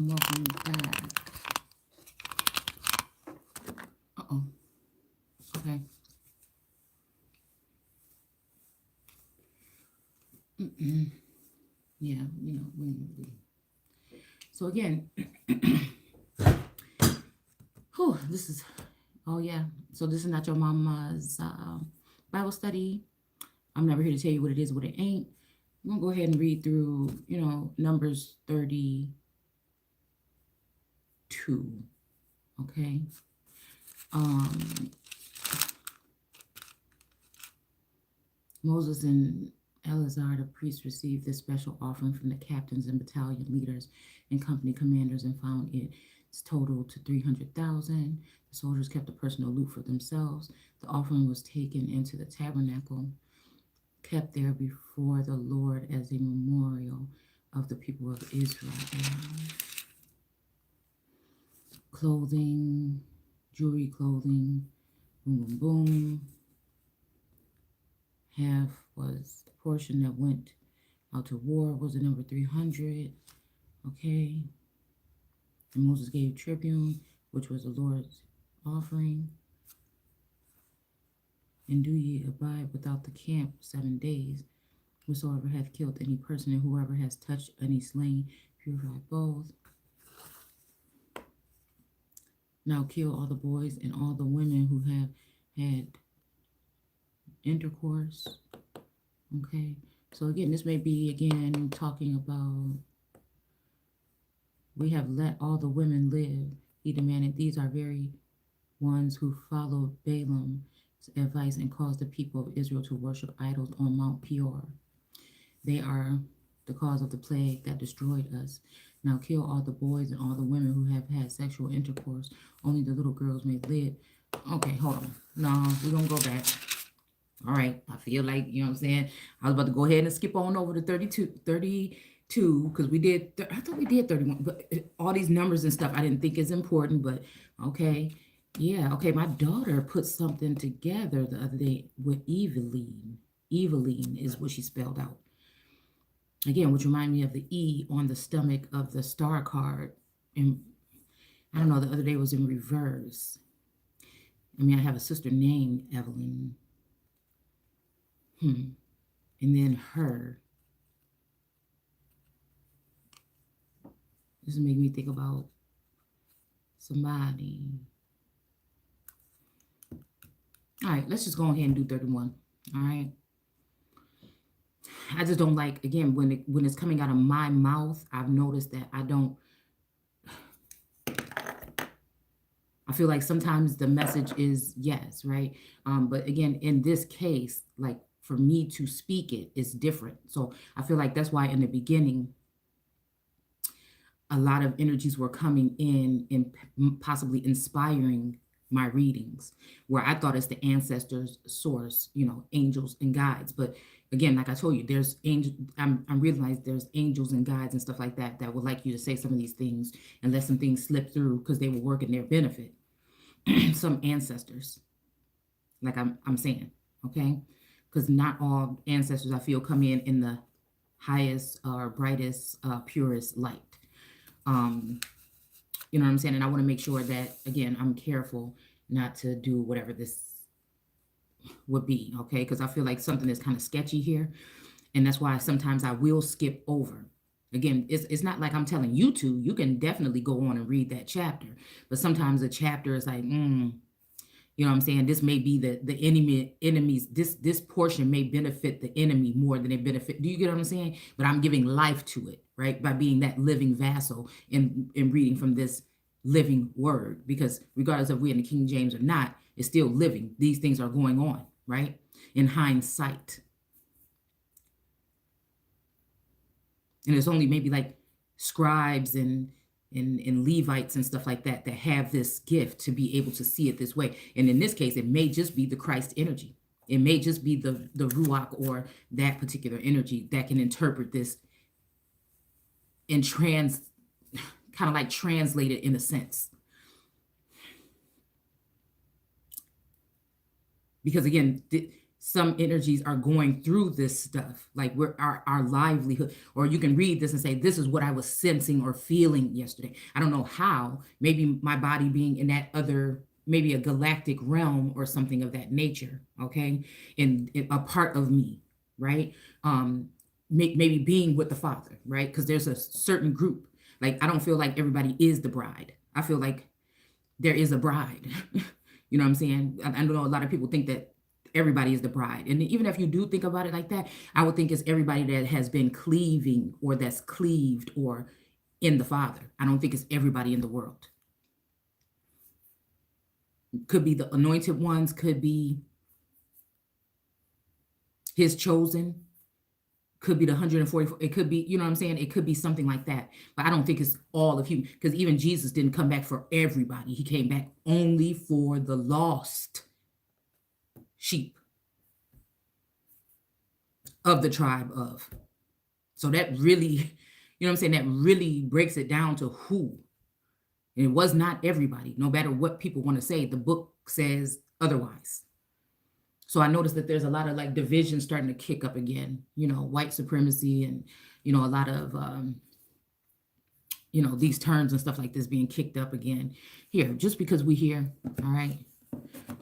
Welcome back. Uh-oh. Okay. Yeah, so again, this is, oh yeah. So this is not your mama's Bible study. I'm never here to tell you what it is, what it ain't. I'm gonna go ahead and read through, Numbers 32. Okay. Um, Moses and Eleazar the priest received this special offering from the captains and battalion leaders and company commanders and found its total to 300,000. The soldiers kept a personal loot for themselves. The offering was taken into the tabernacle, kept there before the Lord as a memorial of the people of Israel. Clothing, jewelry, clothing, boom, boom, boom. Half was the portion that went out to war, was the number 300. Okay. And Moses gave tribune, which was the Lord's offering. And do ye abide without the camp 7 days. Whosoever hath killed any person and whoever has touched any slain, purify both. Now kill all the boys and all the women who have had intercourse. Okay. So again, this may be again talking about we have let all the women live. He demanded these are very ones who followed Balaam's advice and caused the people of Israel to worship idols on Mount Peor. They are the cause of the plague that destroyed us. Now kill all the boys and all the women who have had sexual intercourse. Only the little girls may live. Okay, hold on. No, we're going to go back. All right, I feel like, you know what I'm saying? I was about to go ahead and skip on over to 32, because we did, I thought we did 31, but all these numbers and stuff I didn't think is important, but okay. Yeah, okay, my daughter put something together the other day with Eveline. Eveline is what she spelled out. Again, which remind me of the E on the stomach of the star card. And I don't know, the other day was in reverse. I mean, I have a sister named Evelyn. And then her. This made me think about somebody. All right, let's just go ahead and do 31. All right. I just don't like, again, when it's coming out of my mouth, I've noticed that I feel like sometimes the message is yes, right? But again, in this case, like for me to speak it is different. So I feel like that's why in the beginning, a lot of energies were coming in and possibly inspiring my readings, where I thought it's the ancestors' source, angels and guides. But again, like I told you, there's angel. I'm realizing there's angels and guides and stuff like that would like you to say some of these things and let some things slip through because they will work in their benefit. Some ancestors, like I'm saying, okay, because not all ancestors I feel come in the highest or brightest, purest light. You know what I'm saying? And I want to make sure that, again, I'm careful not to do whatever this would be, okay? Because I feel like something is kind of sketchy here. And that's why sometimes I will skip over. Again, it's not like I'm telling you to. You can definitely go on and read that chapter. But sometimes a chapter is like, you know what I'm saying? This may be the enemies. This portion may benefit the enemy more than it benefit. Do you get what I'm saying? But I'm giving life to it, right? By being that living vassal and reading from this living word. Because regardless of we in the King James or not, it's still living. These things are going on, right? In hindsight. And it's only maybe like scribes and Levites and stuff like that have this gift to be able to see it this way. And in this case, it may just be the Christ energy. It may just be the Ruach or that particular energy that can interpret this and kind of like translate it in a sense. Because again, some energies are going through this stuff, like we're our livelihood, or you can read this and say, this is what I was sensing or feeling yesterday. I don't know how, maybe my body being in that other, maybe a galactic realm or something of that nature, okay, and a part of me, right? Maybe being with the Father, right? Because there's a certain group, like I don't feel like everybody is the bride. I feel like there is a bride. You know what I'm saying? I know a lot of people think that everybody is the bride. And even if you do think about it like that, I would think it's everybody that has been cleaving or that's cleaved or in the Father. I don't think it's everybody in the world. Could be the anointed ones, could be his chosen, could be the 144. It could be, you know what I'm saying? It could be something like that. But I don't think it's all of you, because even Jesus didn't come back for everybody. He came back only for the lost sheep of the tribe of. So that really, you know what I'm saying? That really breaks it down to who. And it was not everybody, no matter what people want to say. The book says otherwise. So I noticed that there's a lot of like division starting to kick up again, you know, white supremacy and, you know, a lot of, you know, these terms and stuff like this being kicked up again here, just because we here, all right?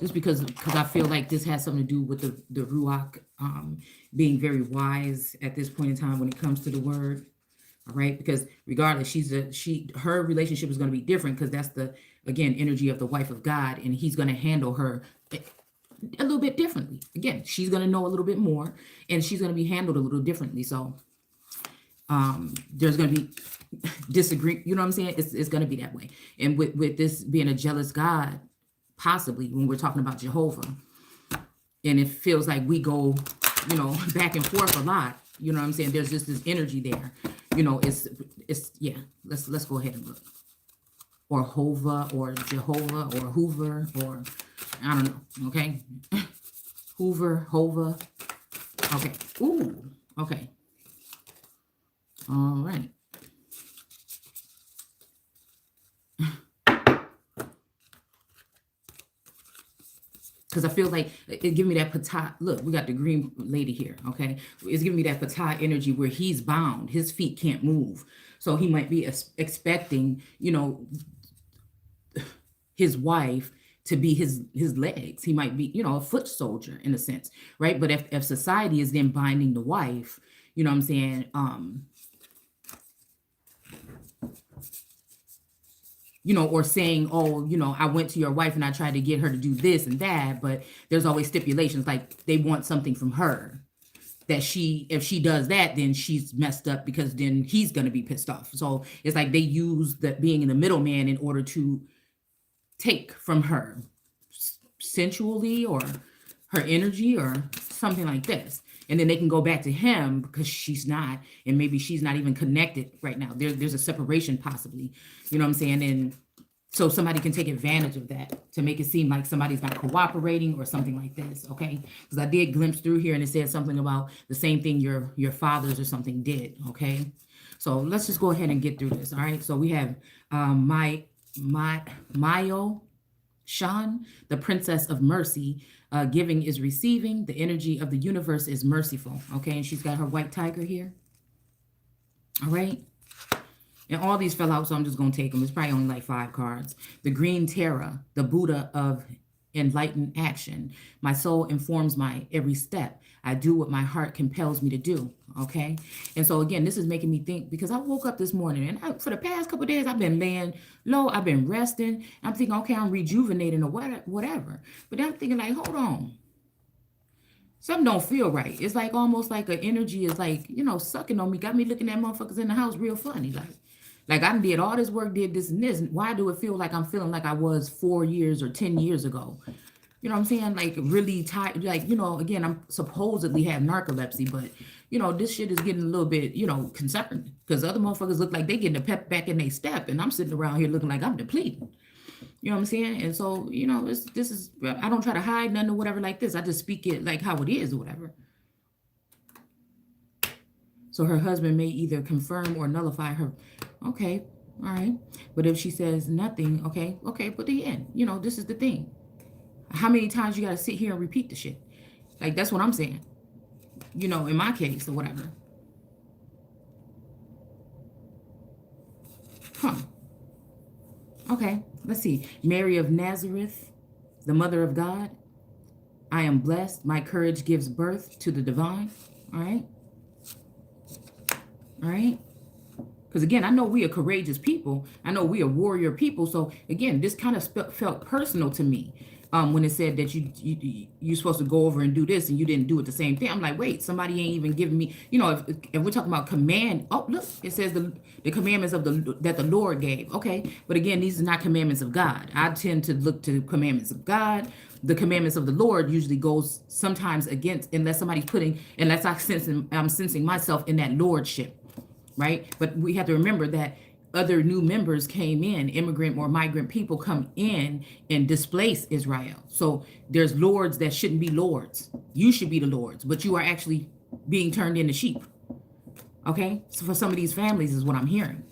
Just because I feel like this has something to do with the Ruach being very wise at this point in time when it comes to the word, all right? Because regardless, her relationship is going to be different, because that's the, again, energy of the wife of God, and he's going to handle her a little bit differently. Again, she's going to know a little bit more, and she's going to be handled a little differently. So there's going to be disagree, you know what I'm saying? It's going to be that way. And with this being a jealous God, possibly when we're talking about Jehovah, and it feels like we go, you know, back and forth a lot, you know what I'm saying? There's just this energy there, you know. It's yeah. Let's go ahead and look, or Hova, or Jehovah, or Hoover, or I don't know. Okay, Hoover, Hova. Okay. Ooh. Okay. All right. Because I feel like it give me that patah. Look, we got the green lady here, okay? It's giving me that patah energy where he's bound. His feet can't move. So he might be expecting, you know, his wife to be his legs. He might be, you know, a foot soldier in a sense, right? But if society is then binding the wife, you know what I'm saying? You know, or saying, oh, you know, I went to your wife and I tried to get her to do this and that, but there's always stipulations, like they want something from her that if she does that, then she's messed up, because then he's going to be pissed off. So it's like they use that being in the middleman in order to take from her sensually, or her energy, or something like this. And then they can go back to him because she's not, and maybe she's not even connected right now. There's a separation possibly, you know what I'm saying? And so somebody can take advantage of that to make it seem like somebody's not cooperating or something like this, okay? Because I did glimpse through here and it said something about the same thing your fathers or something did, okay? So let's just go ahead and get through this, all right? So we have Mayo Shan, the princess of mercy. Giving is receiving. The energy of the universe is merciful. Okay, and she's got her white tiger here. All right. And all these fell out, so I'm just going to take them. It's probably only like 5 cards. The green Terra, the Buddha of enlightened action. My soul informs my every step. I do what my heart compels me to do. Okay. And so again, this is making me think, because I woke up this morning and for the past couple of days, I've been laying low. I've been resting. I'm thinking, okay, I'm rejuvenating or whatever. But I'm thinking like, hold on. Something don't feel right. It's like almost like an energy is like, you know, sucking on me. Got me looking at motherfuckers in the house real funny. Like I did all this work, did this and this. Why do it feel like I'm feeling like I was 4 years or 10 years ago? You know what I'm saying? Like really tired. Like, you know, again, I'm supposedly have narcolepsy, but you know, this shit is getting a little bit, you know, concerning, because other motherfuckers look like they getting a pep back in their step, and I'm sitting around here looking like I'm depleted. You know what I'm saying? And so, you know, this is, I don't try to hide nothing or whatever like this. I just speak it like how it is or whatever. So her husband may either confirm or nullify her. Okay, all right. But if she says nothing, okay, put the end. You know, this is the thing. How many times you got to sit here and repeat the shit? Like, that's what I'm saying, you know, in my case or whatever. Huh. Okay, let's see. Mary of Nazareth, the mother of God. I am blessed. My courage gives birth to the divine. All right. All right. Because again, I know we are courageous people. I know we are warrior people. So again, this kind of felt personal to me when it said that you're supposed to go over and do this and you didn't do it the same thing. I'm like, wait, somebody ain't even giving me, you know, if we're talking about command. Oh, look, it says the commandments of that the Lord gave. Okay, but again, these are not commandments of God. I tend to look to commandments of God. The commandments of the Lord usually goes sometimes against, unless I'm sensing myself in that lordship. Right? But we have to remember that other new members came in, immigrant or migrant people come in and displace Israel. So there's lords that shouldn't be lords. You should be the lords, but you are actually being turned into sheep. Okay? So for some of these families is what I'm hearing.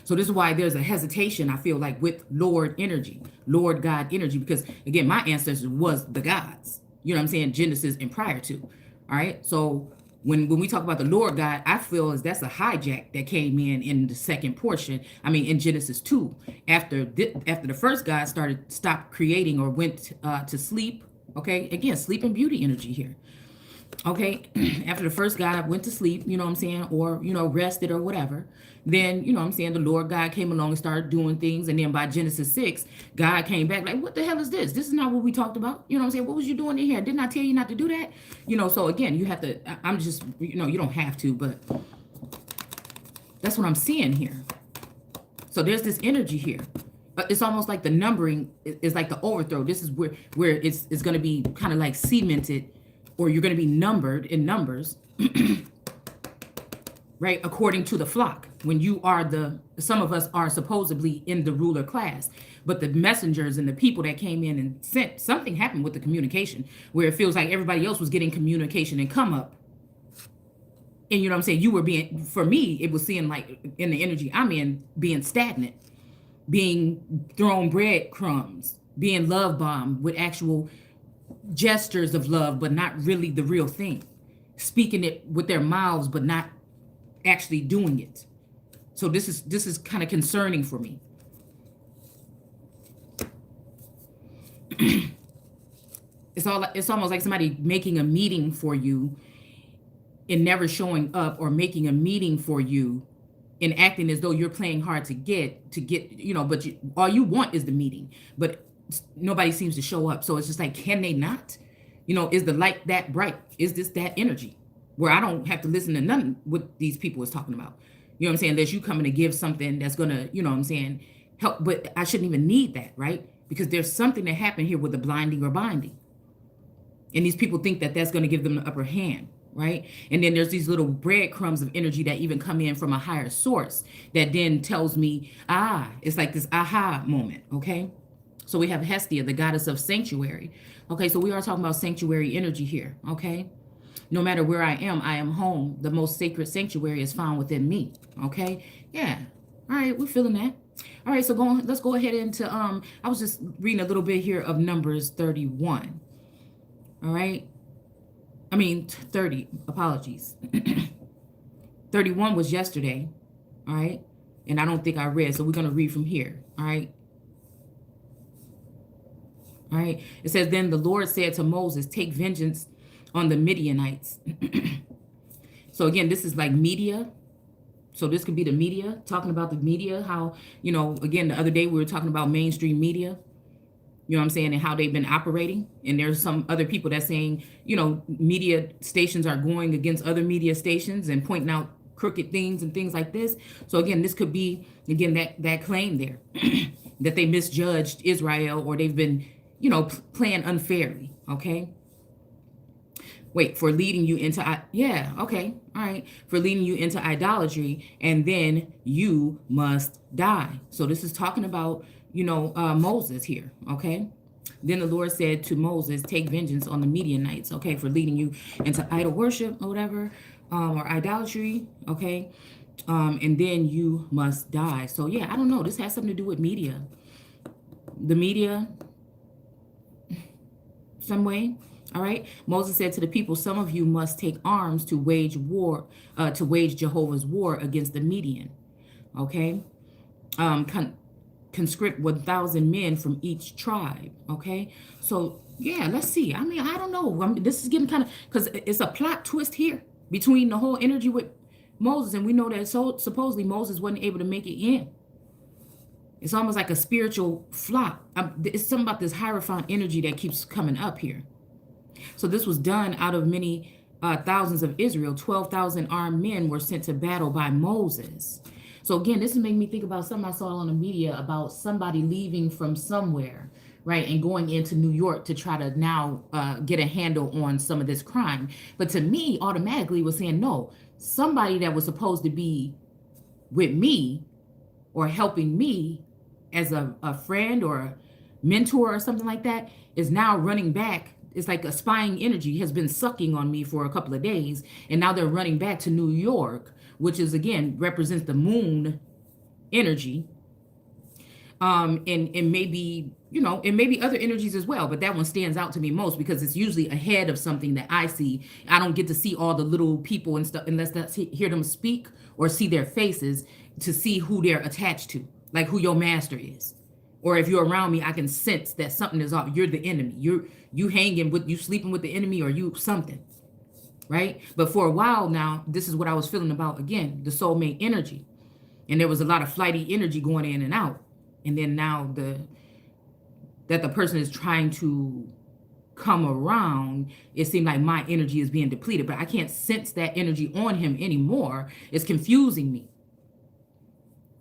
So this is why there's a hesitation, I feel like, with Lord energy, Lord God energy, because again, my ancestors was the gods. You know what I'm saying? Genesis and prior to. All right. So when we talk about the Lord God, I feel as that's a hijack that came in the second portion. I mean, in Genesis 2, after the first God stopped creating or went to sleep. Okay, again, sleep and beauty energy here. Okay, after the first God went to sleep, you know what I'm saying, or you know, rested or whatever, then you know what I'm saying, the Lord God came along and started doing things, and then by Genesis 6, God came back like, what the hell is this? This is not what we talked about. You know what I'm saying? What was you doing in here? Didn't I tell you not to do that? You know, so again, you have to, I'm just, you know, you don't have to, but that's what I'm seeing here. So there's this energy here. But it's almost like the numbering is like the overthrow. This is where it's going to be kind of like cemented, or you're going to be numbered in numbers, right? According to the flock. When you are some of us are supposedly in the ruler class, but the messengers and the people that came in and sent, something happened with the communication where it feels like everybody else was getting communication and come up. And you know what I'm saying? You were being, for me, it was seeing like in the energy I'm in, being stagnant, being thrown breadcrumbs, being love bombed with actual gestures of love, but not really the real thing. Speaking it with their mouths, but not actually doing it. So this is kind of concerning for me. It's almost like somebody making a meeting for you and never showing up, or making a meeting for you and acting as though you're playing hard to get, you know, but all you want is the meeting, but nobody seems to show up. So it's just like, can they not? You know, is the light that bright? Is this that energy where I don't have to listen to none what these people is talking about? You know what I'm saying? Unless you coming to give something that's gonna, you know what I'm saying, help, but I shouldn't even need that, right? Because there's something that happened here with the blinding or binding. And these people think that that's gonna give them the upper hand. Right? And then there's these little breadcrumbs of energy that even come in from a higher source that then tells me, it's like this aha moment. Okay. So we have Hestia, the goddess of sanctuary. Okay. So we are talking about sanctuary energy here. Okay. No matter where I am home. The most sacred sanctuary is found within me. Okay. Yeah. All right. We're feeling that. All right. So let's go ahead into, I was just reading a little bit here of Numbers 31. All right. 30, apologies. 31 was yesterday, all right? And I don't think I read, so we're going to read from here, all right? All right. It says, then the Lord said to Moses, take vengeance on the Midianites. So again, this is like media. So this could be the media, talking about the media, how, you know, again, the other day we were talking about mainstream media. You know what I'm saying? And how they've been operating. And there's some other people that's saying, you know, media stations are going against other media stations and pointing out crooked things and things like this. So again, this could be, again, that claim there that they misjudged Israel, or they've been, you know, playing unfairly. Okay. Wait, for leading you into, all right. For leading you into idolatry, and then you must die. So this is talking about, you know, Moses here, okay? Then the Lord said to Moses, take vengeance on the Midianites, okay, for leading you into idol worship or whatever, or idolatry, okay? And then you must die. So yeah, I don't know. This has something to do with media. The media, some way. All right. Moses said to the people, some of you must take arms to wage war, to wage Jehovah's war against the Median. Okay. Con conscript 1,000 men from each tribe. Okay. So yeah, let's see. I mean, I don't know. This is getting kind of, because it's a plot twist here between the whole energy with Moses. And we know that supposedly Moses wasn't able to make it in. It's almost like a spiritual flop. It's something about this Hierophant energy that keeps coming up here. So this was done out of many thousands of Israel. 12,000 armed men were sent to battle by Moses. So again, this is making me think about something I saw on the media about somebody leaving from somewhere, right, and going into New York to try to now get a handle on some of this crime. But to me, automatically was saying, no, somebody that was supposed to be with me or helping me as a friend or a mentor or something like that is now running back. It's like a spying energy has been sucking on me for a couple of days. And now they're running back to New York, which is, again, represents the moon energy. And maybe, and maybe other energies as well. But that one stands out to me most because it's usually ahead of something that I see. I don't get to see all the little people and stuff unless I hear them speak or see their faces to see who they're attached to, like who your master is. Or if you're around me, I can sense that something is off. You're the enemy. You hanging with, you sleeping with the enemy, or you something, right? But for a while now, this is what I was feeling about, again, the soulmate energy. And there was a lot of flighty energy going in and out. And then now that the person is trying to come around, it seemed like my energy is being depleted, but I can't sense that energy on him anymore. It's confusing me.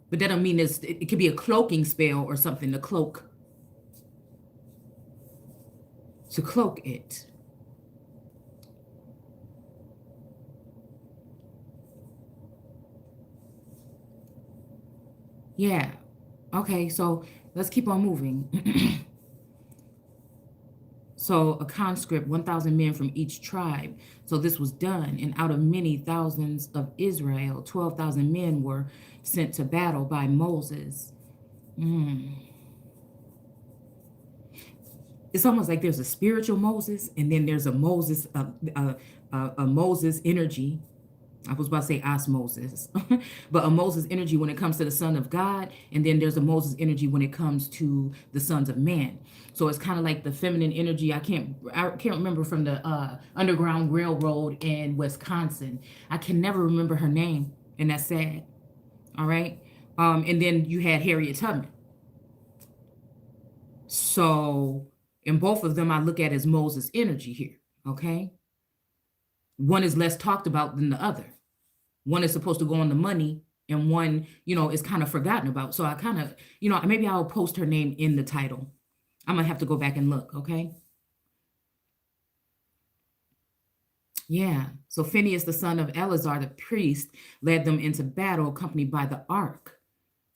But that don't mean it could be a cloaking spell or something to cloak it. Yeah. Okay, so let's keep on moving. So a conscript, 1,000 men from each tribe. So this was done, and out of many thousands of Israel, 12,000 men were sent to battle by Moses. It's almost like there's a spiritual Moses, and then there's a Moses, a Moses energy. I was about to say osmosis, but a Moses energy when it comes to the Son of God, and then there's a Moses energy when it comes to the sons of man. So it's kind of like the feminine energy. I can't remember from the Underground Railroad in Wisconsin. I can never remember her name, and that's sad. All right, and then you had Harriet Tubman. So in both of them, I look at as Moses energy here. Okay, one is less talked about than the other. One is supposed to go on the money, and one, is kind of forgotten about. So I kind of, maybe I'll post her name in the title. I'm gonna have to go back and look, okay? Yeah. So Phineas, the son of Eleazar, the priest, led them into battle accompanied by the ark.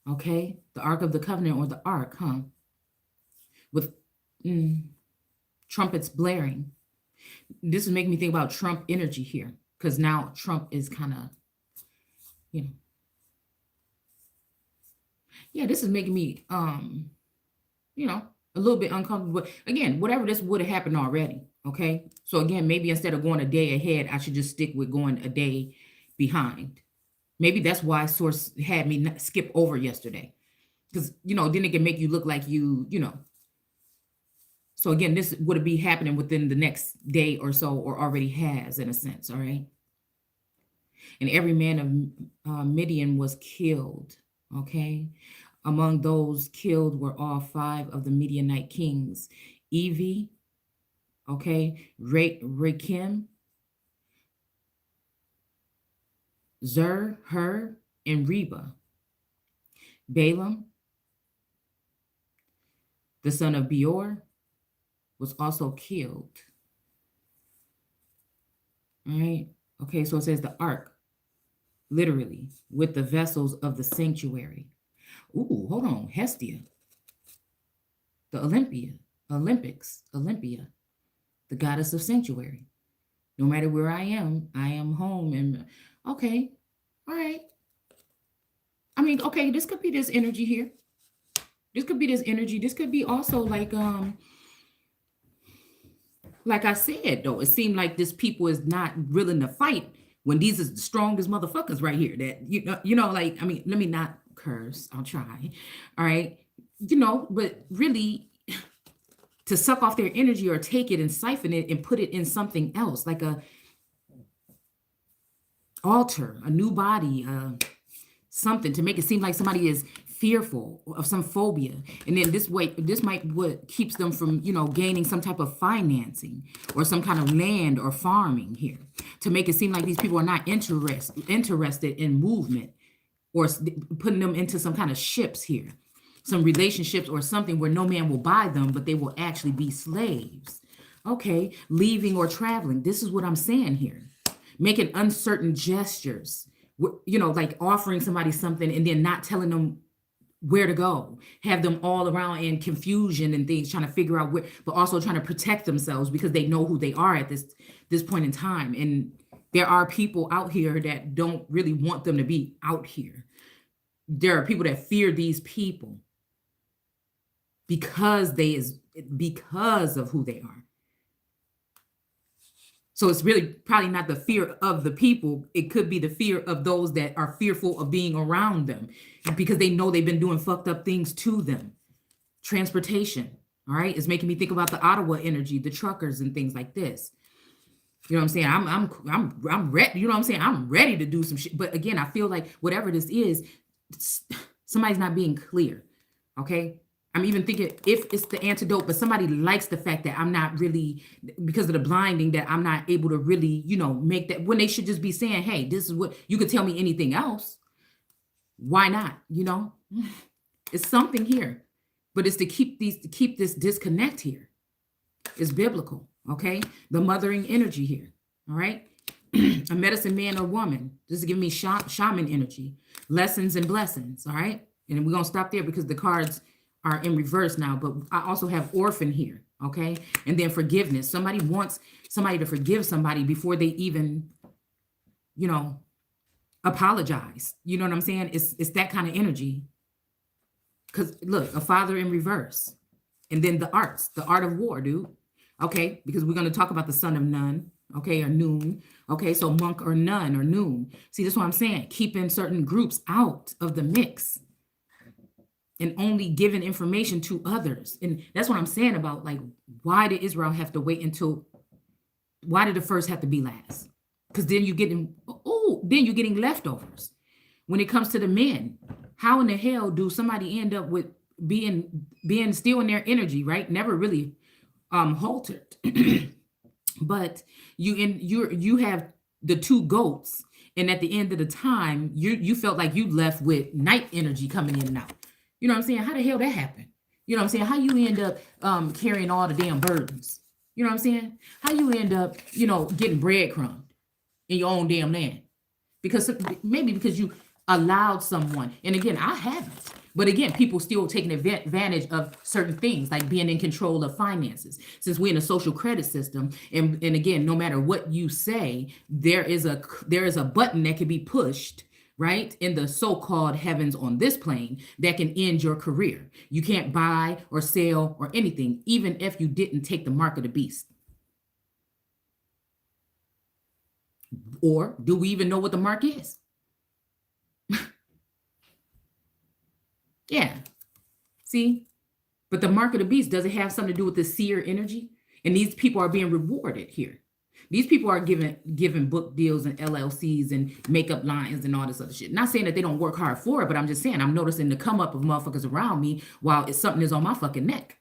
Okay? The Ark of the Covenant, or the ark, huh? With trumpets blaring. This is making me think about Trump energy here, because now Trump is kind of, yeah, this is making me, a little bit uncomfortable. But again, whatever, this would have happened already. Okay. So again, maybe instead of going a day ahead, I should just stick with going a day behind. Maybe that's why Source had me skip over yesterday. Because, then it can make you look like So again, this would be happening within the next day or so, or already has, in a sense. All right. And every man of Midian was killed. Okay. Among those killed were all 5 of the Midianite kings: Evi, okay, Rekem, Zur, Hur, and Reba. Balaam, the son of Beor, was also killed. All right. Okay, so it says the ark, literally, with the vessels of the sanctuary. Ooh, hold on. Hestia, the Olympia, the goddess of sanctuary. No matter where I am home. And okay, all right. I mean, okay, this could be this energy here. This could be this energy. This could be also like like I said, though, it seemed like this people is not willing to fight when these is the strongest motherfuckers right here. That like I mean, let me not curse. I'll try. All right, but really to suck off their energy or take it and siphon it and put it in something else, like a altar, a new body, something to make it seem like somebody is fearful of some phobia, and then this might what keeps them from gaining some type of financing or some kind of land or farming here, to make it seem like these people are not interested in movement, or putting them into some kind of ships here, some relationships or something where no man will buy them, but they will actually be slaves. Okay, leaving or traveling. This is what I'm saying here. Making uncertain gestures, like offering somebody something and then not telling them where to go, have them all around in confusion and things, trying to figure out where, but also trying to protect themselves because they know who they are at this point in time. And there are people out here that don't really want them to be out here. There are people that fear these people because of who they are. So it's really probably not the fear of the people. It could be the fear of those that are fearful of being around them because they know they've been doing fucked up things to them. Transportation, all right, is making me think about the Ottawa energy, the truckers and things like this. You know what I'm saying? I'm ready. You know what I'm saying? I'm ready to do some shit. But again, I feel like whatever this is, somebody's not being clear. Okay. I'm even thinking if it's the antidote, but somebody likes the fact that I'm not really, because of the blinding, that I'm not able to really, make that, when they should just be saying, hey, this is what you could tell me anything else. Why not? It's something here, but it's to keep this disconnect here. It's biblical. Okay. The mothering energy here. All right. A medicine man or woman. This is giving me shaman energy, lessons and blessings. All right. And we're going to stop there because the cards are in reverse now, but I also have orphan here, okay? And then forgiveness. Somebody wants somebody to forgive somebody before they even, apologize. You know what I'm saying? It's that kind of energy. Because look, a father in reverse. And then the art of war, dude. Okay, because we're going to talk about the son of Nun, okay, or Noon. Okay, so monk or nun or noon. See, that's what I'm saying. Keeping certain groups out of the mix and only giving information to others. And that's what I'm saying about, like, why did Israel have to wait why did the first have to be last? Because then you're getting leftovers. When it comes to the men, how in the hell do somebody end up with being still in their energy, right? Never really haltered. But you have the two goats, and at the end of the time, you felt like you left with night energy coming in and out. You know what I'm saying? How the hell that happened? You know what I'm saying? How you end up carrying all the damn burdens? You know what I'm saying? How you end up, getting breadcrumbed in your own damn land? Because maybe because you allowed someone, and again, I haven't. But again, people still taking advantage of certain things, like being in control of finances. Since we're in a social credit system, and again, no matter what you say, there is a button that can be pushed, right, in the so-called heavens on this plane, that can end your career. You can't buy or sell or anything, even if you didn't take the mark of the beast. Or do we even know what the mark is? Yeah. See? But the mark of the beast, does it have something to do with the seer energy? And these people are being rewarded here. These people are given book deals and LLCs and makeup lines and all this other shit. Not saying that they don't work hard for it, but I'm just saying I'm noticing the come up of motherfuckers around me while something is on my fucking neck.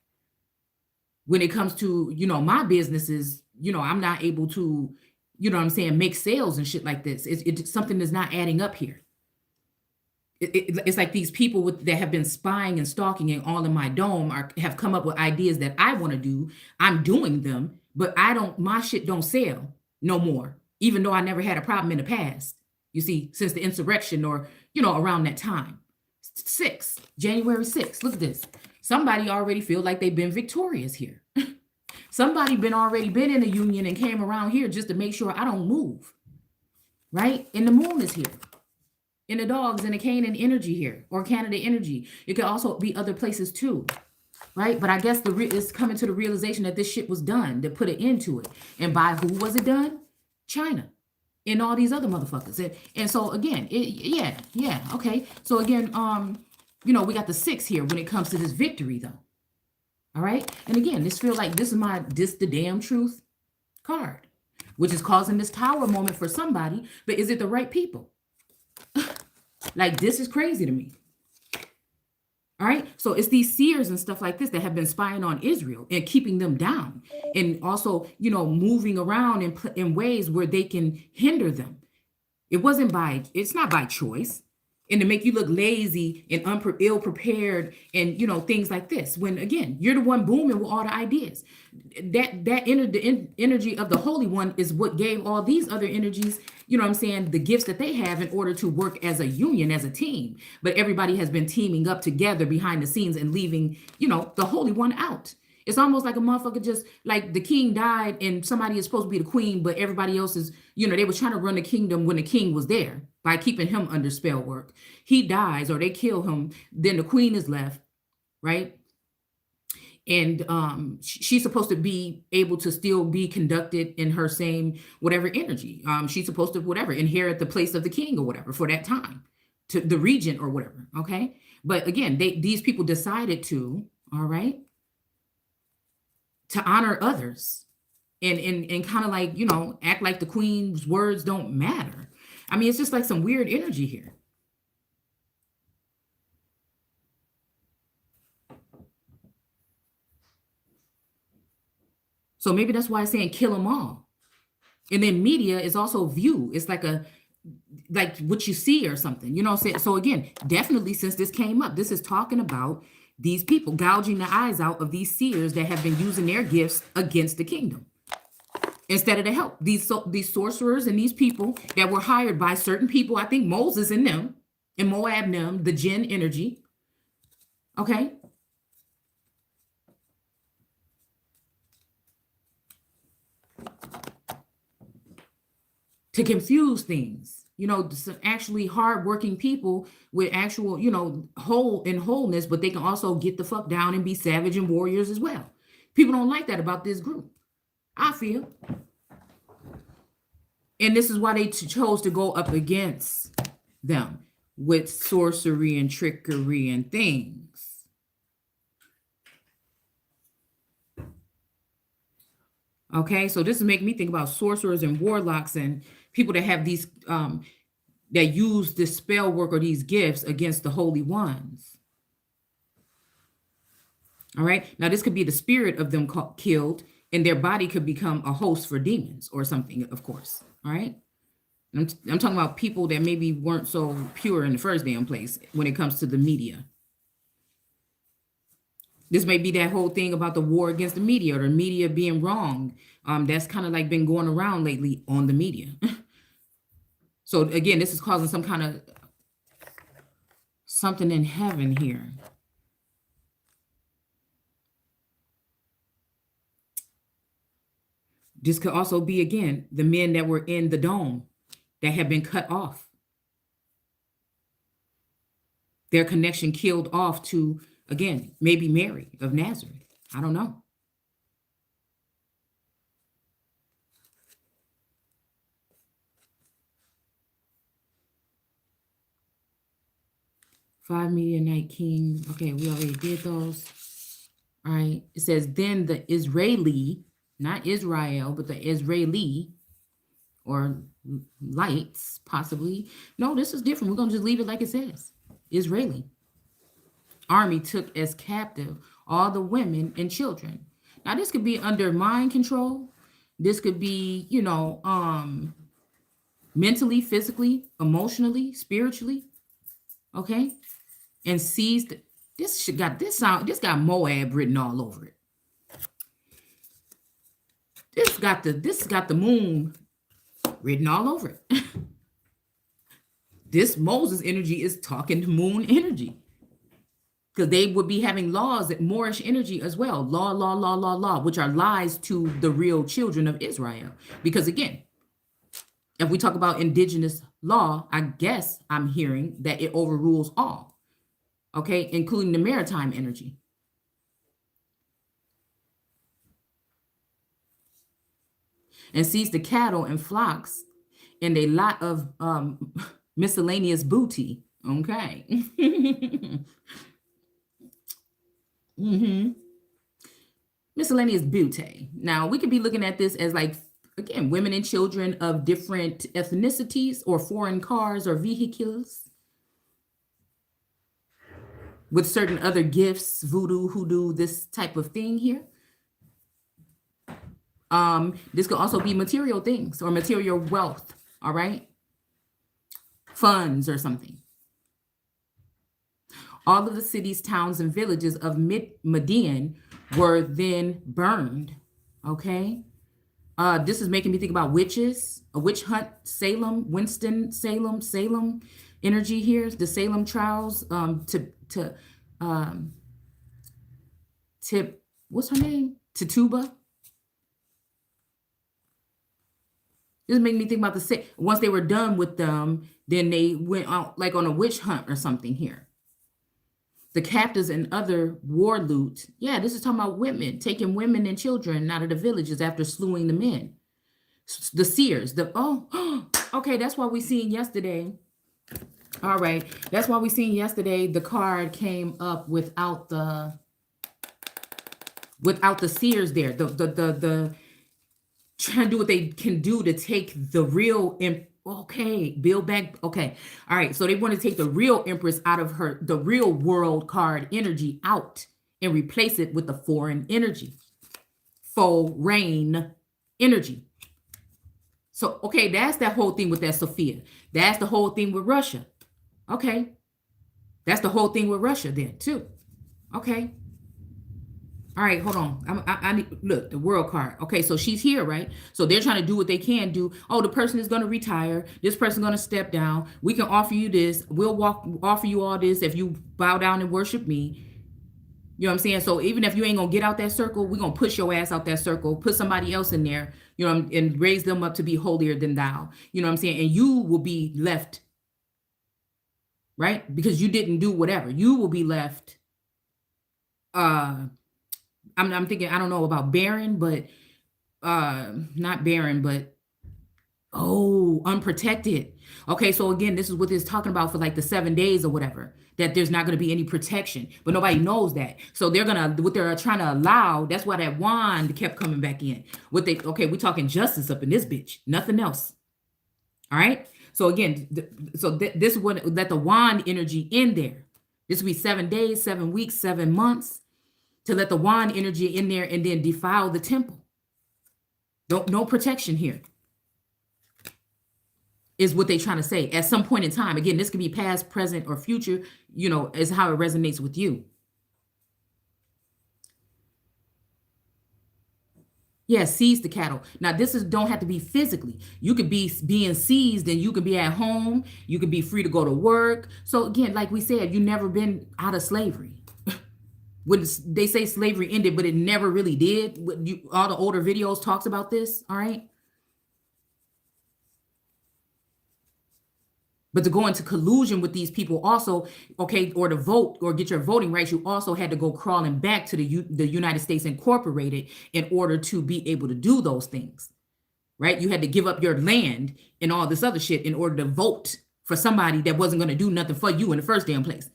When it comes to, my businesses, I'm not able to, make sales and shit like this. It's something that's not adding up here. It's like these people that have been spying and stalking and all in my dome have come up with ideas that I want to do. I'm doing them, but my shit don't sell no more, even though I never had a problem in the past, you see, since the insurrection or, around that time. January 6th, look at this. Somebody already feel like they've been victorious here. Somebody already been in the union and came around here just to make sure I don't move, right? And the moon is here. In the dogs and the Canaan energy here, or Canada energy. It could also be other places too. right? But I guess it's coming to the realization that this shit was done to put an end to it. And by who was it done? China and all these other motherfuckers. And so again, yeah, okay. So again, we got the 6 here when it comes to this victory, though. All right. And again, this feels like this the damn truth card, which is causing this tower moment for somebody. But is it the right people? Like, this is crazy to me. All right. So it's these seers and stuff like this that have been spying on Israel and keeping them down, and also, moving around in ways where they can hinder them. It's not by choice. And to make you look lazy and ill prepared and, things like this. When, again, you're the one booming with all the ideas. The energy of the Holy One is what gave all these other energies, the gifts that they have in order to work as a union, as a team. But everybody has been teaming up together behind the scenes and leaving, the Holy One out. It's almost like a motherfucker, just like the king died and somebody is supposed to be the queen, but everybody else is, they were trying to run the kingdom when the king was there by keeping him under spell work. He dies or they kill him, then the queen is left, right? And she's supposed to be able to still be conducted in her same whatever energy. She's supposed to inherit the place of the king or whatever for that time, to the regent or whatever, okay? But again, these people decided to, all right, to honor others and kind of like, act like the queen's words don't matter. I mean, it's just like some weird energy here. So maybe that's why it's saying kill them all. And then media is also view. It's like what you see or something, what I'm saying? So again, definitely since this came up, this is talking about these people gouging the eyes out of these seers that have been using their gifts against the kingdom instead of to help these sorcerers and these people that were hired by certain people. I think Moses and them and Moab and them, the Jinn energy. Okay. To confuse things, some actually hardworking people with actual, wholeness, but they can also get the fuck down and be savage and warriors as well. People don't like that about this group, I feel. And this is why they chose to go up against them with sorcery and trickery and things. Okay, so this is making me think about sorcerers and warlocks and people that have these, that use this spell work or these gifts against the holy ones. All right, now this could be the spirit of them killed, and their body could become a host for demons or something, of course. All right, I'm talking about people that maybe weren't so pure in the first damn place when it comes to the media. This may be that whole thing about the war against the media or the media being wrong. That's kind of like been going around lately on the media. So again, this is causing some kind of something in heaven here. This could also be, again, the men that were in the dome that have been cut off. Their connection killed off to, again, maybe Mary of Nazareth. I don't know. Five Midianite king. Okay, we already did those. All right. It says, then the Israeli, not Israel, but the Israeli, or lights, possibly. No, this is different. We're going to just leave it like it says. Israeli army took as captive all the women and children. Now, this could be under mind control. This could be, mentally, physically, emotionally, spiritually. Okay. And seized. This got Moab written all over it. This got the moon written all over it. This Moses energy is talking to moon energy, because they would be having laws that Moorish energy as well. Law, which are lies to the real children of Israel. Because again, if we talk about indigenous law, I guess I'm hearing that it overrules all. Okay, including the maritime energy. and seized the cattle and flocks and a lot of miscellaneous booty. Okay. hmm Miscellaneous booty. Now, we could be looking at this as like, again, women and children of different ethnicities or foreign cars or vehicles with certain other gifts, voodoo, hoodoo, this type of thing here. This could also be material things or material wealth, all right? Funds or something. All of the cities, towns, and villages of Midian were then burned, okay? This is making me think about witches, a witch hunt, Salem, Salem energy here, the Salem trials, what's her name? Tituba. This made me think about once they were done with them, then they went out like on a witch hunt or something here. The captives and other war loot. Yeah, this is talking about women, taking women and children out of the villages after slewing the men. The seers, okay, that's what we seen yesterday. All right, that's why we seen yesterday. The card came up without the seers there. The trying to do what they can do to take the real build back. Okay, all right, so they want to take the real empress out of the real world card energy out and replace it with the foreign energy, foreign energy. So okay, that's that whole thing with that Sophia. That's the whole thing with Russia. Okay, that's the whole thing with Russia then too. Okay. All right, hold on. I need look the world card. Okay, so she's here, right? So they're trying to do what they can do. Oh, the person is going to retire. This person's going to step down. We can offer you this. We'll offer you all this if you bow down and worship me. You know what I'm saying? So even if you ain't gonna get out that circle, we're gonna push your ass out that circle, put somebody else in there, you know, and raise them up to be holier than thou. You know what I'm saying? And you will be left, right? Because you didn't do whatever. You will be left. I'm thinking, I don't know about barren, but not barren, but unprotected. Okay, so again, this is what it's talking about for like the 7 days or whatever, that there's not going to be any protection, but nobody knows that. So what they're trying to allow, that's why that wand kept coming back in. We talking justice up in this bitch, nothing else. All right. So again, this would let the wand energy in there. This would be 7 days, 7 weeks, 7 months to let the wand energy in there and then defile the temple. No protection here is what they're trying to say. At some point in time, again, this could be past, present, or future, you know, is how it resonates with you. Yeah, seize the cattle. Now, don't have to be physically. You could be being seized and you could be at home. You could be free to go to work. So again, like we said, you've never been out of slavery. When they say slavery ended, but it never really did. All the older videos talks about this, all right? But to go into collusion with these people also, okay, or to vote or get your voting rights, you also had to go crawling back to the United States Incorporated in order to be able to do those things, right? You had to give up your land and all this other shit in order to vote for somebody that wasn't going to do nothing for you in the first damn place.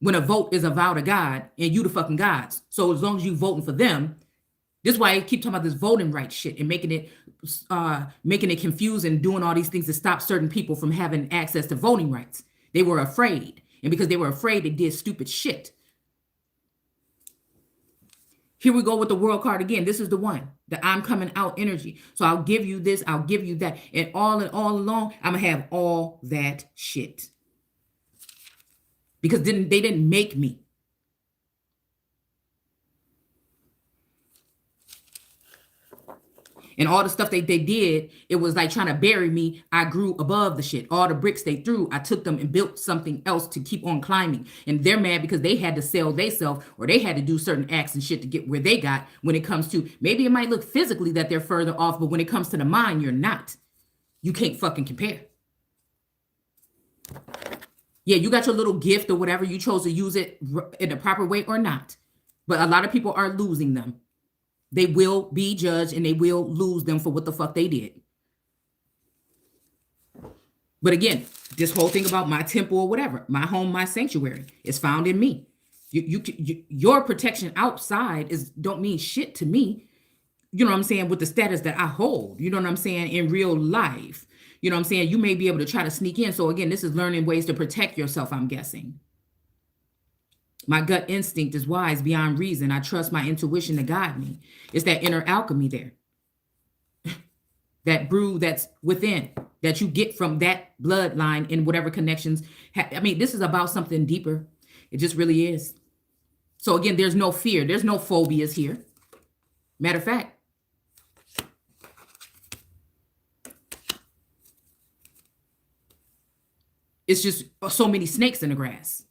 When a vote is a vow to God and you the fucking gods. So as long as you voting for them, this is why I keep talking about this voting rights shit and making it confusing, doing all these things to stop certain people from having access to voting rights. They were afraid. And because they were afraid, they did stupid shit. Here we go with the world card again. This is the one, the I'm coming out energy. So I'll give you this, I'll give you that. And all along, I'm going to have all that shit. Because they didn't make me. And all the stuff they did, it was like trying to bury me. I grew above the shit. All the bricks they threw, I took them and built something else to keep on climbing. And they're mad because they had to sell themselves or they had to do certain acts and shit to get where they got when it comes to, maybe it might look physically that they're further off, but when it comes to the mind, you're not. You can't fucking compare. Yeah, you got your little gift or whatever. You chose to use it in the proper way or not. But a lot of people are losing them. They will be judged and they will lose them for what the fuck they did. But again, this whole thing about my temple or whatever, my home, my sanctuary is found in me. Your protection outside is don't mean shit to me. You know what I'm saying? With the status that I hold, you know what I'm saying? In real life, you know what I'm saying? You may be able to try to sneak in. So again, this is learning ways to protect yourself, I'm guessing. My gut instinct is wise beyond reason. I trust my intuition to guide me. It's that inner alchemy there. That brew that's within, that you get from that bloodline in whatever connections. I mean, this is about something deeper. It just really is. So again, there's no fear. There's no phobias here. Matter of fact, it's just so many snakes in the grass.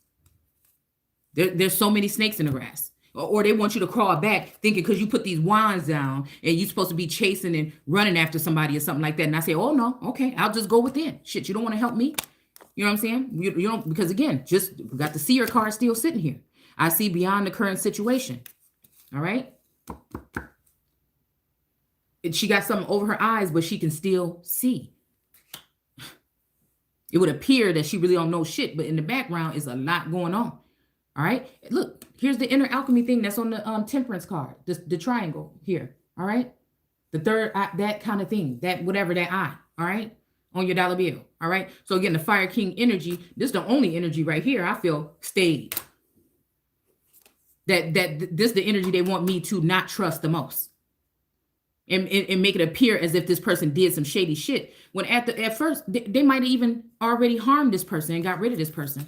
There's so many snakes in the grass. Or they want you to crawl back thinking because you put these wands down and you're supposed to be chasing and running after somebody or something like that. And I say, oh, no, okay, I'll just go within. Shit, you don't want to help me? You know what I'm saying? You don't, because again, just got the seer card still sitting here. I see beyond the current situation. All right? She got something over her eyes, but she can still see. It would appear that she really don't know shit, but in the background is a lot going on. All right. Look, here's the inner alchemy thing that's on the temperance card, the triangle here. All right. The third eye, that kind of thing, that whatever that eye. All right. On your dollar bill. All right. So again, the Fire King energy, this is the only energy right here I feel stayed. That this is the energy they want me to not trust the most. And make it appear as if this person did some shady shit. When at first, they might have even already harmed this person and got rid of this person.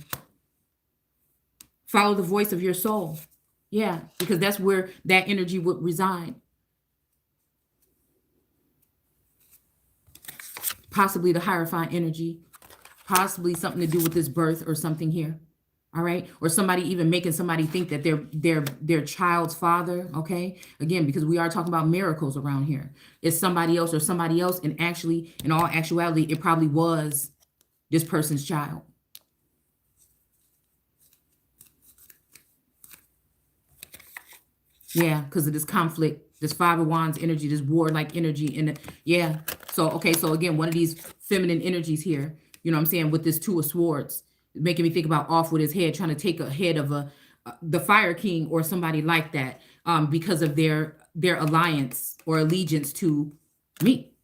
Follow the voice of your soul. Yeah, because that's where that energy would reside. Possibly the Hierophant energy. Possibly something to do with this birth or something here. All right. Or somebody even making somebody think that they're their child's father. Okay. Again, because we are talking about miracles around here. It's somebody else or somebody else. And actually, in all actuality, it probably was this person's child. Yeah, because of this conflict, this Five of Wands energy, this warlike energy. Yeah. So, okay. So again, one of these feminine energies here, you know what I'm saying, with this Two of Swords, making me think about off with his head, trying to take a head of the Fire King or somebody like that, because of their alliance or allegiance to me.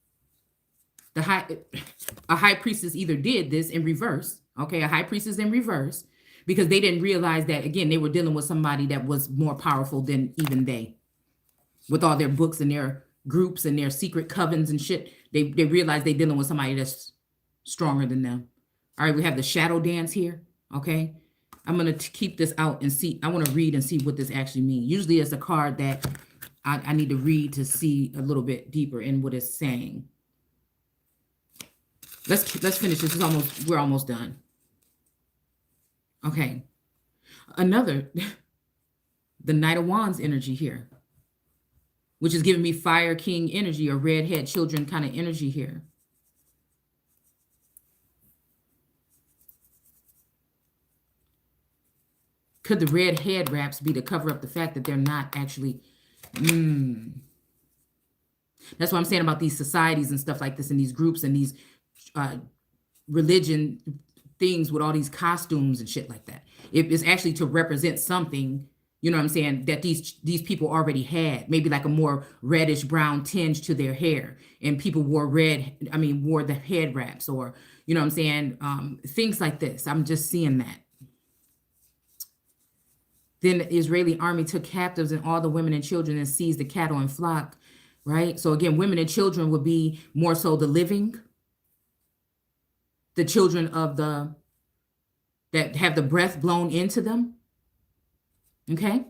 A high priestess either did this in reverse. Okay. A high priestess in reverse. Because they didn't realize that, again, they were dealing with somebody that was more powerful than even they. With all their books and their groups and their secret covens and shit, they realized they're dealing with somebody that's stronger than them. All right, we have the shadow dance here, okay? I'm going to keep this out and see. I want to read and see what this actually means. Usually it's a card that I need to read to see a little bit deeper in what it's saying. Let's finish this. We're almost done. Okay, another, the Knight of Wands energy here, which is giving me Fire King energy or redhead children kind of energy here. Could the red head wraps be to cover up the fact that they're not actually, That's what I'm saying about these societies and stuff like this and these groups and these religion things with all these costumes and shit like that. It is actually to represent something, you know what I'm saying, that these people already had, maybe like a more reddish brown tinge to their hair, and people wore wore the head wraps, or, you know what I'm saying, things like this. I'm just seeing that. Then the Israeli army took captives and all the women and children and seized the cattle and flock, right? So again, women and children would be more so the living, the children of that have the breath blown into them, okay?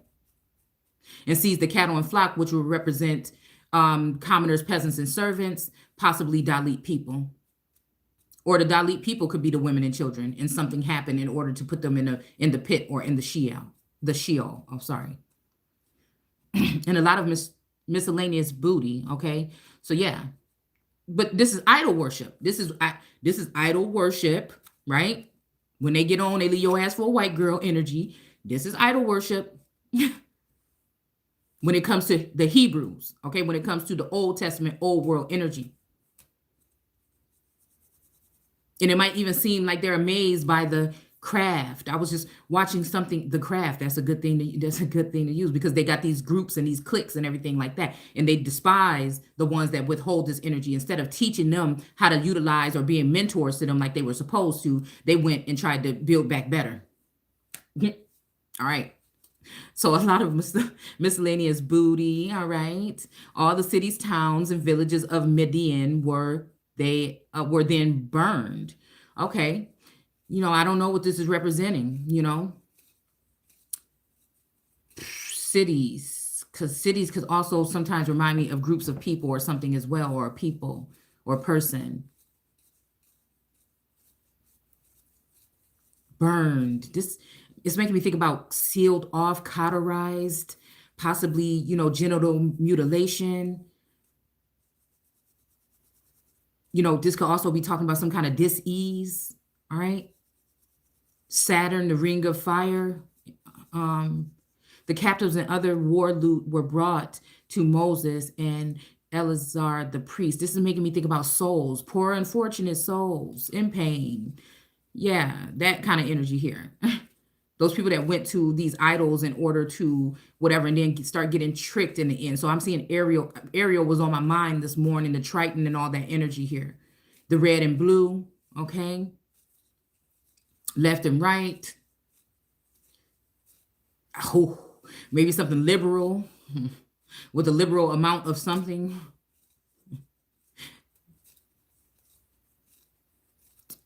And seized the cattle and flock, which will represent commoners, peasants, and servants, possibly Dalit people. Or the Dalit people could be the women and children, and something happened in order to put them in the pit or in the Sheol, I'm sorry. And a lot of miscellaneous booty, okay? So yeah. But this is idol worship. This is idol worship, right? When they get on, they leave your ass for a white girl energy. This is idol worship. when it comes to the Hebrews, okay, when it comes to the Old Testament, old world energy. And it might even seem like they're amazed by the craft. I was just watching something, the craft. That's a good thing that's a good thing to use, because they got these groups and these cliques and everything like that. And they despise the ones that withhold this energy. Instead of teaching them how to utilize or being mentors to them like they were supposed to, they went and tried to build back better. All right. So a lot of miscellaneous booty. All right. All the cities, towns, and villages of Midian were then burned. Okay. I don't know what this is representing, cities, because cities could also sometimes remind me of groups of people or something as well, or a people or a person. Burned. This is making me think about sealed off, cauterized, possibly, genital mutilation. This could also be talking about some kind of dis-ease. All right. Saturn, the ring of fire. The captives and other war loot were brought to Moses and Eleazar the priest. This is making me think about souls, poor unfortunate souls in pain. Yeah, that kind of energy here. Those people that went to these idols in order to whatever, and then start getting tricked in the end. So I'm seeing Ariel. Ariel was on my mind this morning, the Triton and all that energy here. The red and blue, okay? Left and right. Oh, maybe something liberal with a liberal amount of something.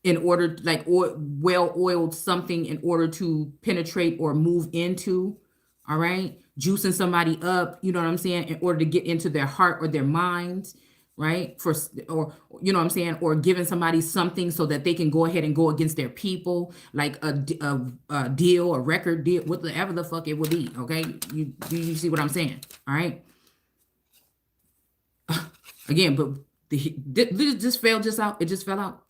In order, like well-oiled something in order to penetrate or move into. All right. Juicing somebody up, you know what I'm saying, in order to get into their heart or their mind, right? Or you know what I'm saying, or giving somebody something so that they can go ahead and go against their people, like a deal, a record deal, whatever the fuck it would be. Okay. You see what I'm saying? All right. Again, but this just fell just out. It just fell out.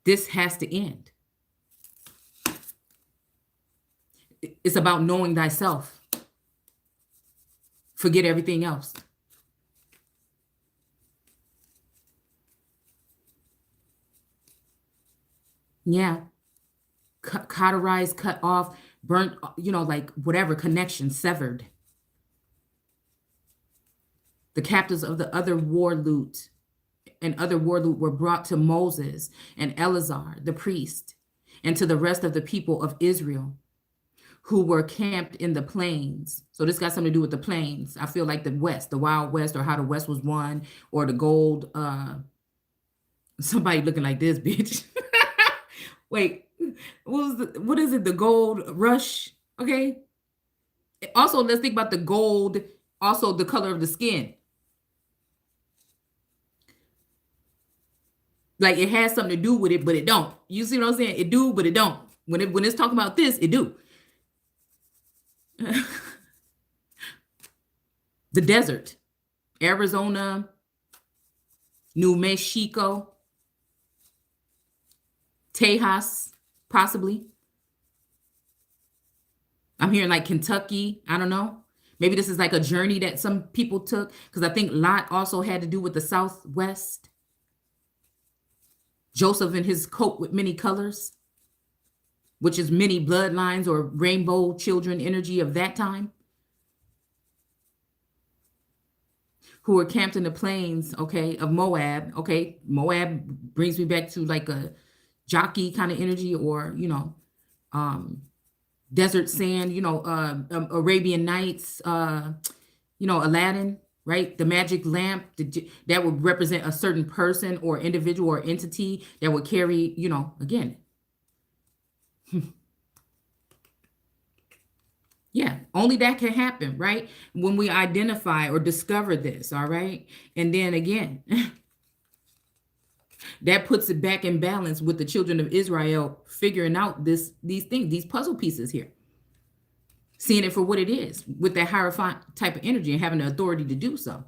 This has to end. It's about knowing thyself. Forget everything else. Yeah. Cauterized, cut off, burnt, like whatever, connection severed. The captives of the other war loot were brought to Moses and Eleazar, the priest, and to the rest of the people of Israel who were camped in the plains. So this got something to do with the plains. I feel like the West, the Wild West, or how the West was won, or the gold, somebody looking like this, bitch. Wait, what is it? The gold rush. Okay. Also, let's think about the gold, also the color of the skin. Like it has something to do with it, but it don't. You see what I'm saying? It do, but it don't. When it's talking about this, it do. The desert, Arizona, New Mexico, Tejas, possibly. I'm hearing like Kentucky. I don't know. Maybe this is like a journey that some people took, because I think Lot also had to do with the Southwest. Joseph in his coat with many colors, which is many bloodlines or rainbow children energy of that time, who were camped in the plains, okay, of Moab. Okay, Moab brings me back to like a jockey kind of energy, or, desert sand, Arabian Nights, Aladdin, right? The magic lamp that would represent a certain person or individual or entity that would carry, again. Yeah, only that can happen, right? When we identify or discover this, all right? And then again, that puts it back in balance with the children of Israel figuring out these things, these puzzle pieces here. Seeing it for what it is, with that Hierophant type of energy and having the authority to do so.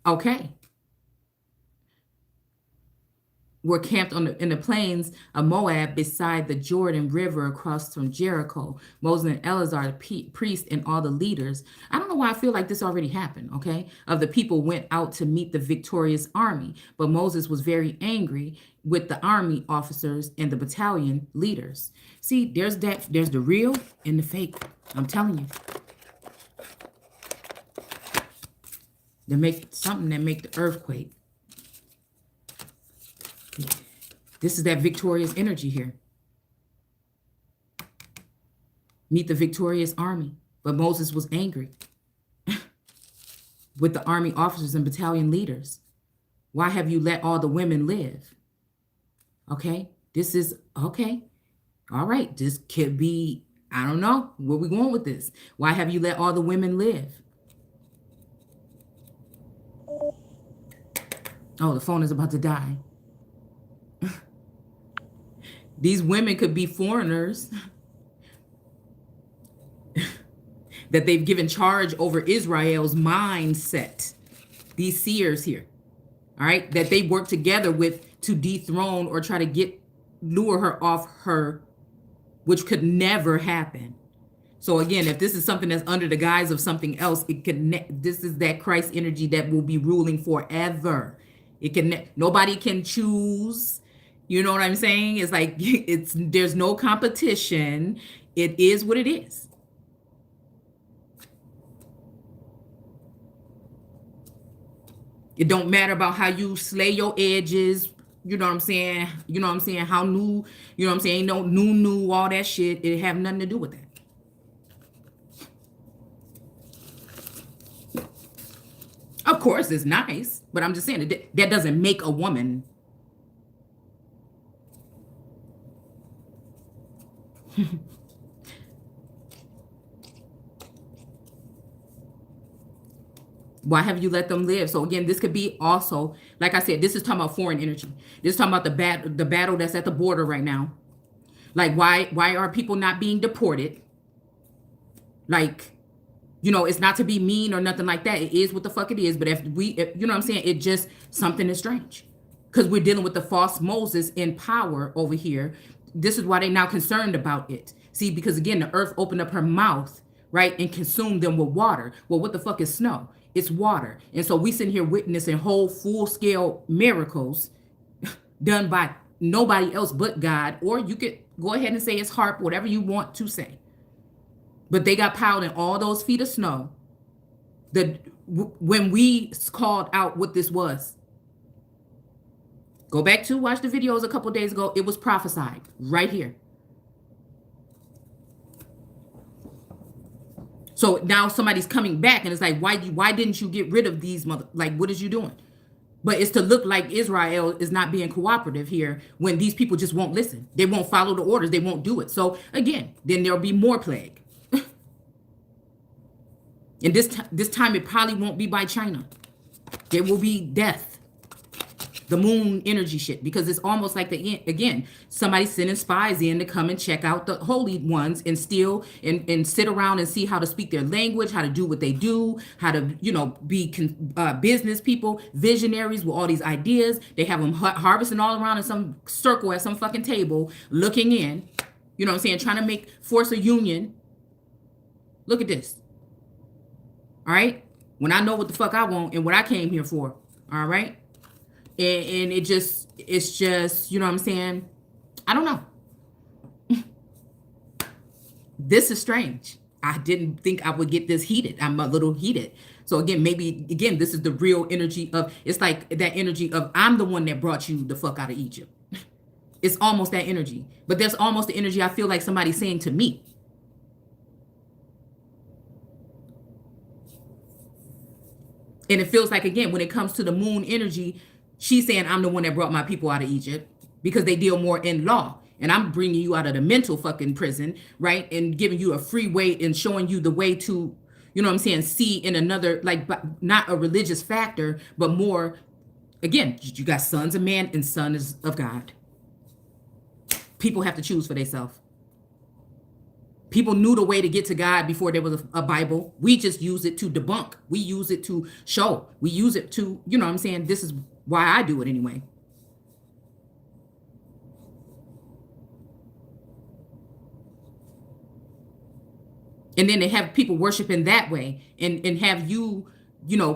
Okay. were camped in the plains of Moab beside the Jordan River across from Jericho. Moses and Eleazar, the priest, and all the leaders. I don't know why I feel like this already happened, okay? Of the people went out to meet the victorious army, but Moses was very angry with the army officers and the battalion leaders. See, there's the real and the fake. I'm telling you. They make something that make the earthquake. This is that victorious energy here. Meet the victorious army. But Moses was angry with the army officers and battalion leaders. Why have you let all the women live? Okay, this is, okay. All right, this could be, I don't know, where we going with this? Why have you let all the women live? Oh, the phone is about to die. These women could be foreigners that they've given charge over Israel's mindset. These seers here, all right, that they work together with to dethrone or try to lure her off her, which could never happen. So again, if this is something that's under the guise of something else, this is that Christ energy that will be ruling forever. Nobody can choose. You know what I'm saying? It's like, there's no competition. It is what it is. It don't matter about how you slay your edges. You know what I'm saying? You know what I'm saying? How new, you know what I'm saying? No new, all that shit. It have nothing to do with that. Of course, it's nice, but I'm just saying that doesn't make a woman. Why have you let them live? So again, this could be also, like I said, this is talking about foreign energy. This is talking about the battle that's at the border right now. Like, why are people not being deported? Like, you know, it's not to be mean or nothing like that. It is what the fuck it is. But if you know what I'm saying, it just, something is strange. Because we're dealing with the false Moses in power over here. This is why they're now concerned about it. See, because again, the earth opened up her mouth, right, and consumed them with water. Well, what the fuck is snow? It's water. And so we sitting here witnessing whole full-scale miracles done by nobody else but God. Or you could go ahead and say it's HAARP, whatever you want to say. But they got piled in all those feet of snow. When we called out what this was. Go back to watch the videos a couple days ago. It was prophesied right here. So now somebody's coming back and it's like, why didn't you get rid of these what is you doing? But it's to look like Israel is not being cooperative here when these people just won't listen. They won't follow the orders. They won't do it. So again, then there'll be more plague. And this time it probably won't be by China. There will be death. The moon energy shit, because it's almost like again, somebody sending spies in to come and check out the holy ones and steal and sit around and see how to speak their language, how to do what they do, how to, you know, be business people, visionaries with all these ideas. They have them harvesting all around in some circle at some fucking table, looking in, you know what I'm saying, trying to force a union. Look at this. All right. When I know what the fuck I want and what I came here for. All right. And it's just, you know what I'm saying? I don't know. This is strange. I didn't think I would get this heated. I'm a little heated. So again, this is the real energy of, it's like that energy of, I'm the one that brought you the fuck out of Egypt. It's almost that energy. But there's almost the energy I feel like somebody's saying to me. And it feels like, again, when it comes to the moon energy, she's saying, I'm the one that brought my people out of Egypt because they deal more in law. And I'm bringing you out of the mental fucking prison, right? And giving you a free way and showing you the way to, you know what I'm saying, see in another, like, not a religious factor, but more, again, you got sons of man and sons of God. People have to choose for themselves. People knew the way to get to God before there was a Bible. We just use it to debunk. We use it to show. We use it to, you know what I'm saying? This is why I do it anyway. And then they have people worshiping that way and have you,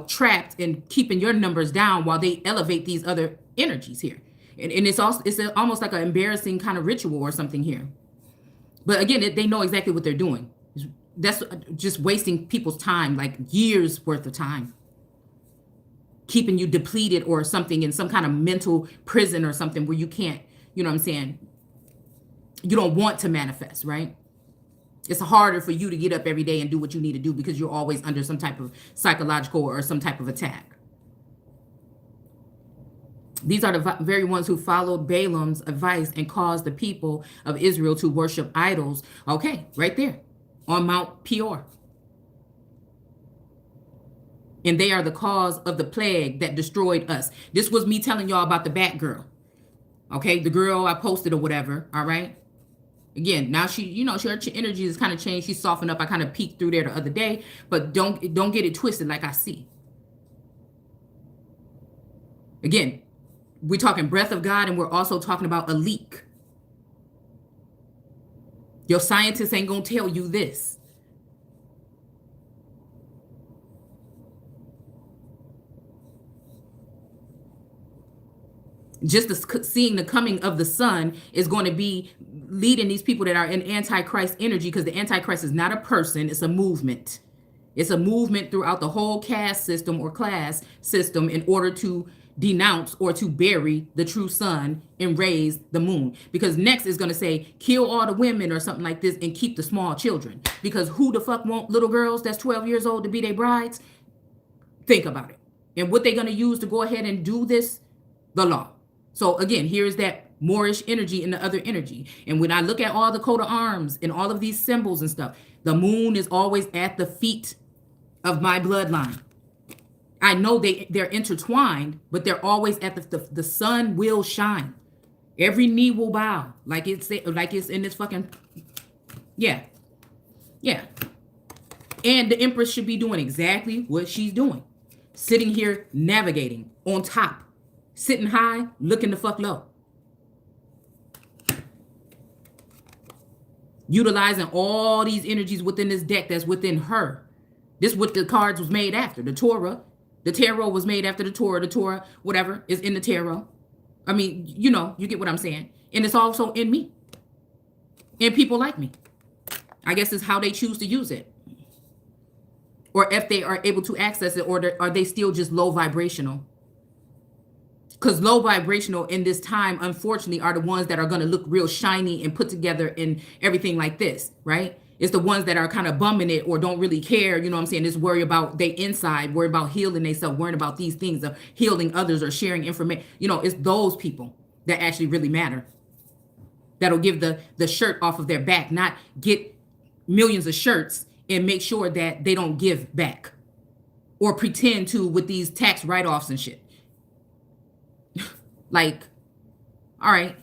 trapped and keeping your numbers down while they elevate these other energies here. And it's also, almost like an embarrassing kind of ritual or something here. But again, they know exactly what they're doing. That's just wasting people's time, like years worth of time, keeping you depleted or something in some kind of mental prison or something where you can't, you know what I'm saying? You don't want to manifest, right? It's harder for you to get up every day and do what you need to do because you're always under some type of psychological or some type of attack. These are the very ones who followed Balaam's advice and caused the people of Israel to worship idols. Okay, right there on Mount Peor. And they are the cause of the plague that destroyed us. This was me telling y'all about the Batgirl. Okay, the girl I posted or whatever, all right? Again, now she, her energy has kind of changed. She's softened up. I kind of peeked through there the other day, but don't get it twisted like I see. Again, we're talking breath of God, and we're also talking about a leak. Your scientists ain't gonna tell you this. Just seeing the coming of the sun is going to be leading these people that are in Antichrist energy, because the Antichrist is not a person, it's a movement. It's a movement throughout the whole caste system or class system in order to denounce or to bury the true sun and raise the moon. Because next is going to say, kill all the women or something like this and keep the small children. Because who the fuck want little girls that's 12 years old to be their brides? Think about it. And what they're going to use to go ahead and do this? The law. So again, here's that Moorish energy and the other energy. And when I look at all the coat of arms and all of these symbols and stuff, the moon is always at the feet of my bloodline. I know they're intertwined, but they're always at the sun will shine. Every knee will bow, like it's in this fucking, yeah. And the Empress should be doing exactly what she's doing. Sitting here, navigating on top, sitting high, looking the fuck low. Utilizing all these energies within this deck that's within her. This is what the cards was made after. The Torah. The tarot was made after the Torah. The Torah, whatever, is in the tarot. I mean, you get what I'm saying. And it's also in me. And people like me. I guess it's how they choose to use it. Or if they are able to access it, or are they still just low vibrational? Because low vibrational in this time, unfortunately, are the ones that are going to look real shiny and put together and everything like this, right? It's the ones that are kind of bumming it or don't really care, you know what I'm saying? Just worry about they inside, worry about healing themselves, worrying about these things of healing others or sharing information. It's those people that actually really matter. That'll give the shirt off of their back, not get millions of shirts and make sure that they don't give back or pretend to with these tax write-offs and shit. Like, all right.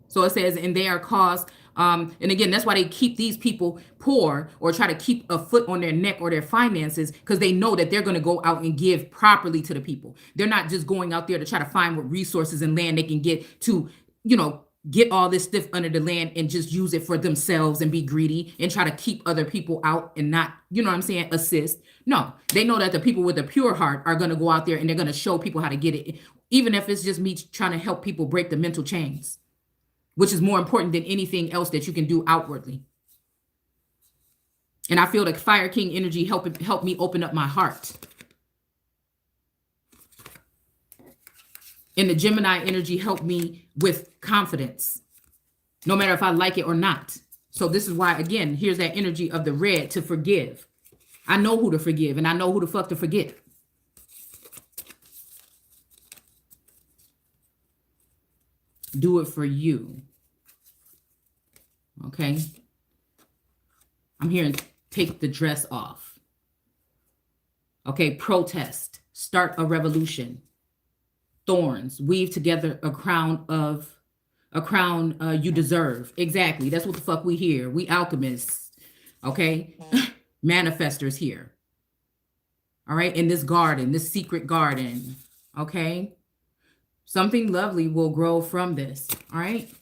So it says, and they are caused, and again, that's why they keep these people poor or try to keep a foot on their neck or their finances, because they know that they're going to go out and give properly to the people. They're not just going out there to try to find what resources and land they can get to, get all this stuff under the land and just use it for themselves and be greedy and try to keep other people out and not, assist. No, they know that the people with a pure heart are going to go out there and they're going to show people how to get it, even if it's just me trying to help people break the mental chains, which is more important than anything else that you can do outwardly. And I feel like Fire King energy helped me open up my heart. And the Gemini energy helped me with confidence, no matter if I like it or not. So this is why, again, here's that energy of the red, to forgive. I know who to forgive, and I know who the fuck to forget. Do it for you. Okay? I'm hearing take the dress off. Okay, protest. Start a revolution. Thorns. Weave together a crown you deserve. Exactly. That's what the fuck we hear. We alchemists. Okay? Manifestors here. All right? In this garden, this secret garden. Okay? Something lovely will grow from this. All right?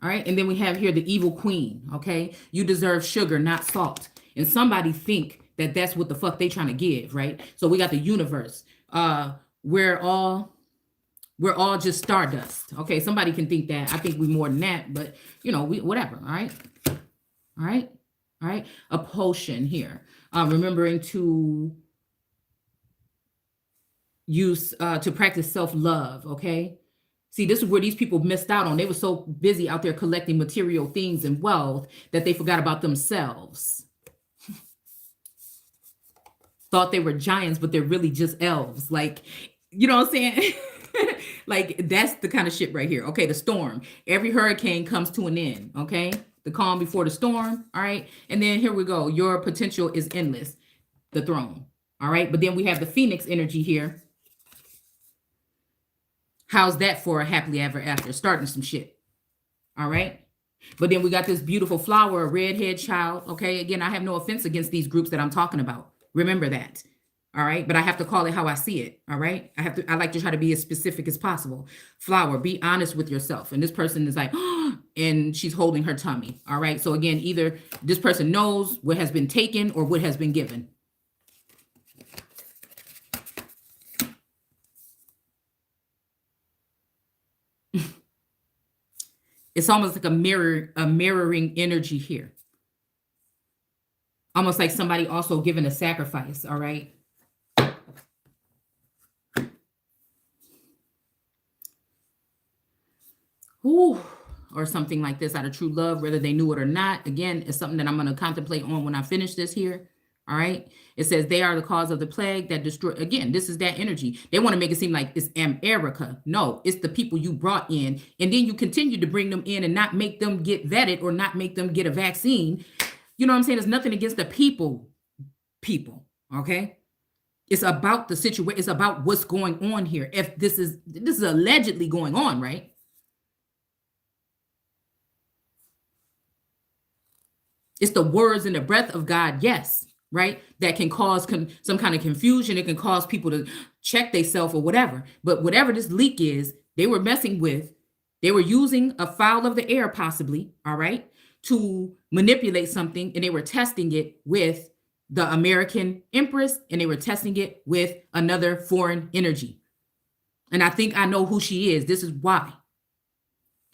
All right. And then we have here the evil queen. Okay. You deserve sugar, not salt. And somebody think that that's what the fuck they trying to give. Right. So we got the universe. We're all just stardust. Okay. Somebody can think that. I think we more than that, but you know, we whatever. All right. All right. All right. A potion here. Remembering to use to practice self-love. Okay. See, this is where these people missed out on. They were so busy out there collecting material things and wealth that they forgot about themselves. Thought they were giants, but they're really just elves. Like, you know what I'm saying? Like, that's the kind of shit right here. Okay, the storm. Every hurricane comes to an end. Okay, the calm before the storm. All right, and then here we go. Your potential is endless. The throne. All right, but then we have the phoenix energy here. How's that for a happily ever after? Starting some shit. All right. But then we got this beautiful flower, a redhead child. Okay. Again, I have no offense against these groups that I'm talking about. Remember that. All right. But I have to call it how I see it. All right. I like to try to be as specific as possible. Flower, be honest with yourself. And this person is like, oh, and she's holding her tummy. All right. So again, either this person knows what has been taken or what has been given. It's almost like a mirroring energy here. Almost like somebody also giving a sacrifice, all right? Ooh, or something like this out of true love, whether they knew it or not. Again, it's something that I'm going to contemplate on when I finish this here. All right. It says they are the cause of the plague that destroy. Again, this is that energy. They want to make it seem like it's America. No, it's the people you brought in. And then you continue to bring them in and not make them get vetted or not make them get a vaccine. You know what I'm saying? There's nothing against the people. Okay. It's about the situation. It's about what's going on here. If this is allegedly going on, right? It's the words and the breath of God. Yes. Right? That can cause some kind of confusion. It can cause people to check themselves or whatever. But whatever this leak is, they were messing with, they were using a foul of the air possibly, all right, to manipulate something. And they were testing it with the American Empress, and they were testing it with another foreign energy. And I think I know who she is. This is why.